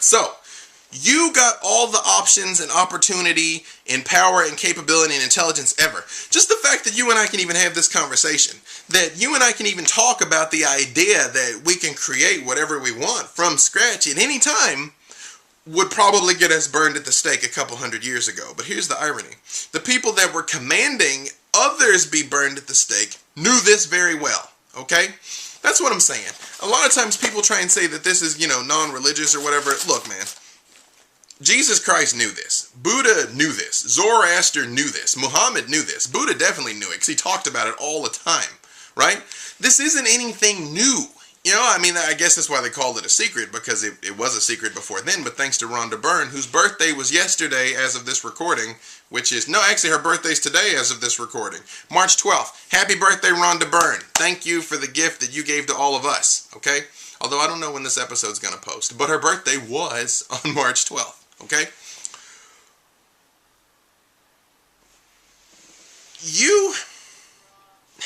So, you got all the options and opportunity and power and capability and intelligence ever. Just the fact that you and I can even have this conversation, that you and I can even talk about the idea that we can create whatever we want from scratch at any time, would probably get us burned at the stake a couple hundred years ago. But here's the irony. The people that were commanding others be burned at the stake knew this very well, okay? That's what I'm saying. A lot of times people try and say that this is, non-religious or whatever. Look, man, Jesus Christ knew this. Buddha knew this. Zoroaster knew this. Muhammad knew this. Buddha definitely knew it because he talked about it all the time, right? This isn't anything new. I guess that's why they called it a secret, because it was a secret before then, but thanks to Rhonda Byrne, whose birthday was yesterday as of this recording, her birthday's today as of this recording, March 12th. Happy birthday, Rhonda Byrne. Thank you for the gift that you gave to all of us, okay? Although I don't know when this episode's going to post, but her birthday was on March 12th, okay? You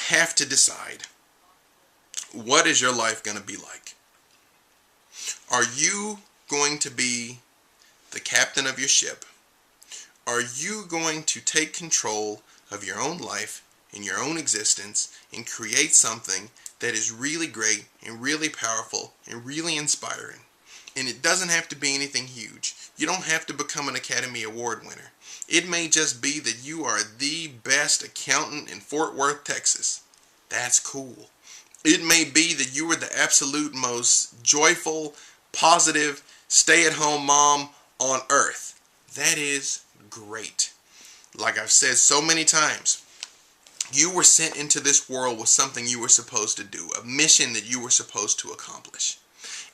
have to decide, what is your life going to be like? Are you going to be the captain of your ship? Are you going to take control of your own life and your own existence and create something that is really great and really powerful and really inspiring? And it doesn't have to be anything huge. You don't have to become an Academy Award winner. It may just be that you are the best accountant in Fort Worth, Texas. That's cool. It may be that you are the absolute most joyful, positive, stay-at-home mom on earth. That is great. Like I've said so many times, you were sent into this world with something you were supposed to do, a mission that you were supposed to accomplish.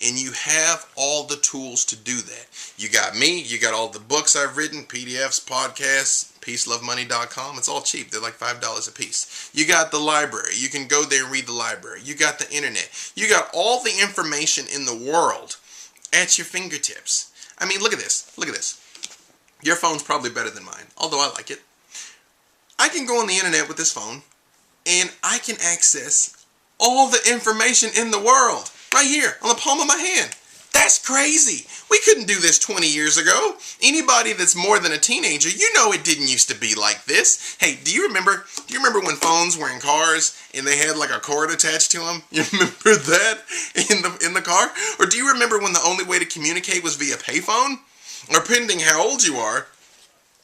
And you have all the tools to do that. You got me, you got all the books I've written, PDFs, podcasts, peacelovemoney.com. It's all cheap. They're like $5 a piece. You got the library. You can go there and read the library. You got the internet. You got all the information in the world at your fingertips. I mean, look at this. Look at this. Your phone's probably better than mine, although I like it. I can go on the internet with this phone, and I can access all the information in the world right here on the palm of my hand. That's crazy. We couldn't do this 20 years ago. Anybody that's more than a teenager, you know it didn't used to be like this. Hey, do you remember when phones were in cars and they had like a cord attached to them? You remember that in the car? Or do you remember when the only way to communicate was via payphone? Or depending how old you are,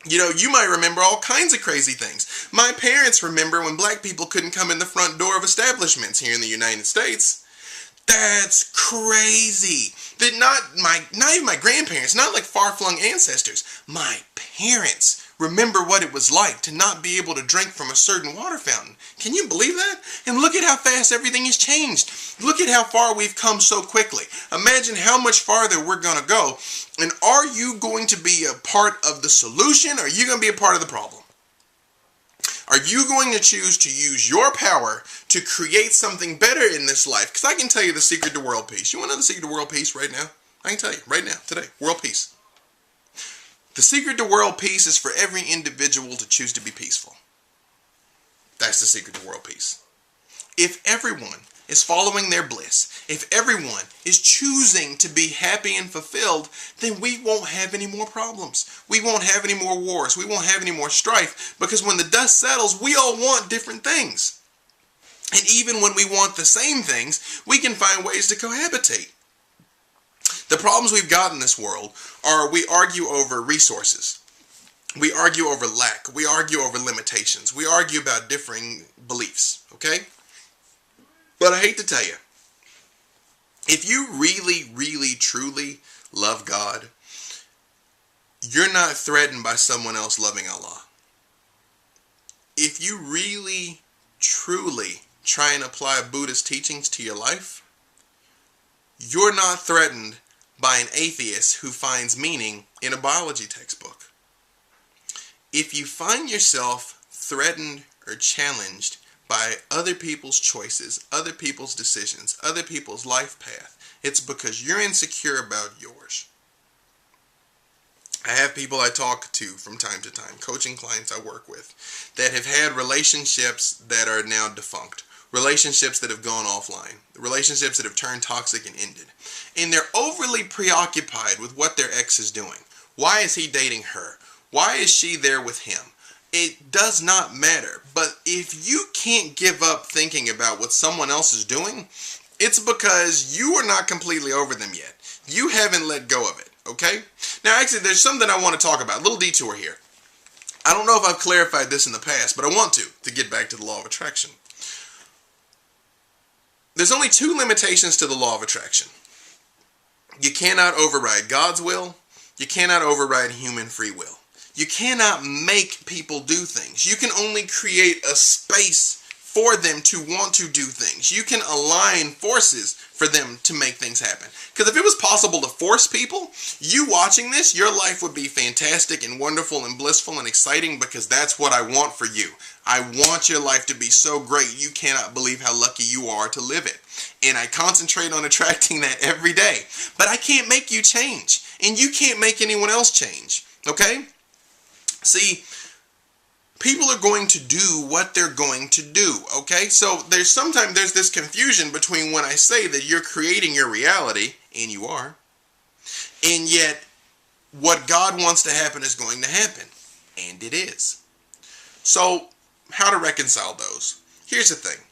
you might remember all kinds of crazy things. My parents remember when black people couldn't come in the front door of establishments here in the United States. That's crazy. That not even my grandparents, not like far-flung ancestors, my parents remember what it was like to not be able to drink from a certain water fountain. Can you believe that? And look at how fast everything has changed. Look at how far we've come so quickly. Imagine how much farther we're going to go. And are you going to be a part of the solution, or are you going to be a part of the problem? Are you going to choose to use your power to create something better in this life? Because I can tell you the secret to world peace. You want to know the secret to world peace right now? I can tell you right now, today, world peace. The secret to world peace is for every individual to choose to be peaceful. That's the secret to world peace. If everyone is following their bliss, if everyone is choosing to be happy and fulfilled, then we won't have any more problems. We won't have any more wars. We won't have any more strife, because when the dust settles, we all want different things. And even when we want the same things, we can find ways to cohabitate. The problems we've got in this world are we argue over resources. We argue over lack. We argue over limitations. We argue about differing beliefs, okay? But I hate to tell you, if you really, really, truly love God, you're not threatened by someone else loving Allah. If you really, truly try and apply Buddhist teachings to your life, you're not threatened by an atheist who finds meaning in a biology textbook. If you find yourself threatened or challenged by other people's choices, other people's decisions, other people's life path, it's because you're insecure about yours. I have people I talk to from time to time, coaching clients I work with, that have had relationships that are now defunct, relationships that have gone offline, relationships that have turned toxic and ended. And they're overly preoccupied with what their ex is doing. Why is he dating her? Why is she there with him? It does not matter. But if you can't give up thinking about what someone else is doing, it's because you are not completely over them yet. You haven't let go of it, okay? Now, actually, there's something I want to talk about. A little detour here. I don't know if I've clarified this in the past, but I want to get back to the law of attraction. There's only two limitations to the law of attraction. You cannot override God's will. You cannot override human free will. You cannot make people do things. You can only create a space for them to want to do things. You can align forces for them to make things happen. Because if it was possible to force people, you watching this, your life would be fantastic and wonderful and blissful and exciting, because that's what I want for you. I want your life to be so great you cannot believe how lucky you are to live it. And I concentrate on attracting that every day. But I can't make you change. And you can't make anyone else change. Okay? See, people are going to do what they're going to do, okay? So there's this confusion between when I say that you're creating your reality, and you are, and yet what God wants to happen is going to happen, and it is. So how to reconcile those? Here's the thing.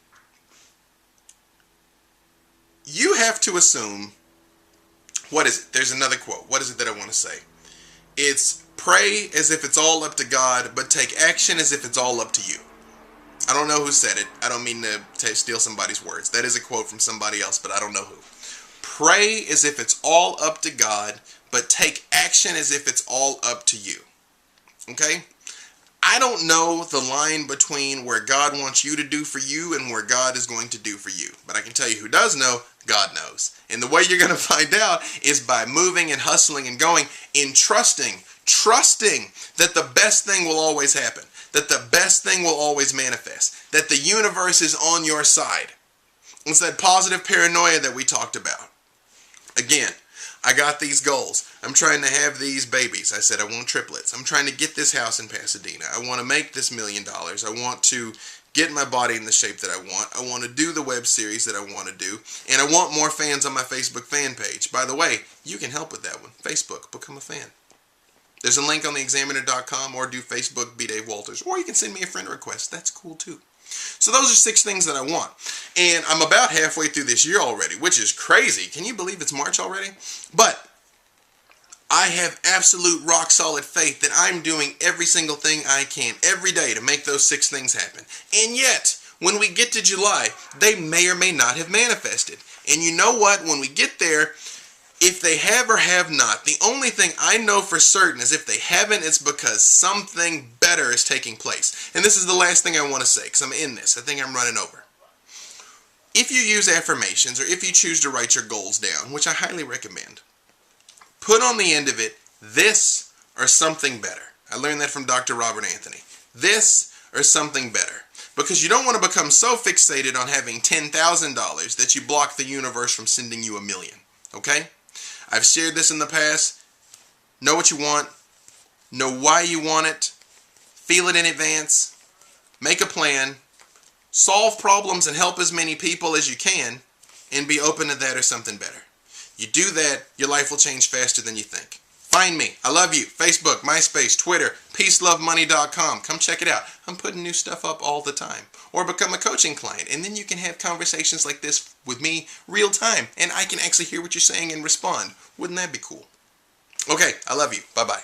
You have to assume, what is it? There's another quote. What is it that I want to say? It's pray as if it's all up to God, but take action as if it's all up to you. I don't know who said it. I don't mean to steal somebody's words. That is a quote from somebody else, but I don't know who. Pray as if it's all up to God, but take action as if it's all up to you. Okay? I don't know the line between where God wants you to do for you and where God is going to do for you. But I can tell you who does know, God knows. And the way you're going to find out is by moving and hustling and going and trusting that the best thing will always happen, that the best thing will always manifest, that the universe is on your side. It's that positive paranoia that we talked about. Again, I got these goals. I'm trying to have these babies. I said I want triplets. I'm trying to get this house in Pasadena. I want to make this $1 million. I want to get my body in the shape that I want. I want to do the web series that I want to do. And I want more fans on my Facebook fan page. By the way, you can help with that one. Facebook, become a fan. There's a link on theexaminer.com, or do Facebook, B. Dave Walters. Or you can send me a friend request. That's cool too. So those are 6 things that I want. And I'm about halfway through this year already, which is crazy. Can you believe it's March already? But I have absolute rock solid faith that I'm doing every single thing I can every day to make those 6 things happen. And yet, when we get to July, they may or may not have manifested. And you know what? When we get there, if they have or have not, the only thing I know for certain is if they haven't, it's because something better is taking place. And this is the last thing I want to say, because I'm in this. I think I'm running over. If you use affirmations, or if you choose to write your goals down, which I highly recommend, put on the end of it, this or something better. I learned that from Dr. Robert Anthony. This or something better. Because you don't want to become so fixated on having $10,000 that you block the universe from sending you $1 million. Okay? I've shared this in the past. Know what you want. Know why you want it. Feel it in advance. Make a plan. Solve problems and help as many people as you can. And be open to that or something better. You do that, your life will change faster than you think. Find me. I love you. Facebook, MySpace, Twitter, peacelovemoney.com. Come check it out. I'm putting new stuff up all the time. Or become a coaching client. And then you can have conversations like this with me real time. And I can actually hear what you're saying and respond. Wouldn't that be cool? Okay, I love you. Bye-bye.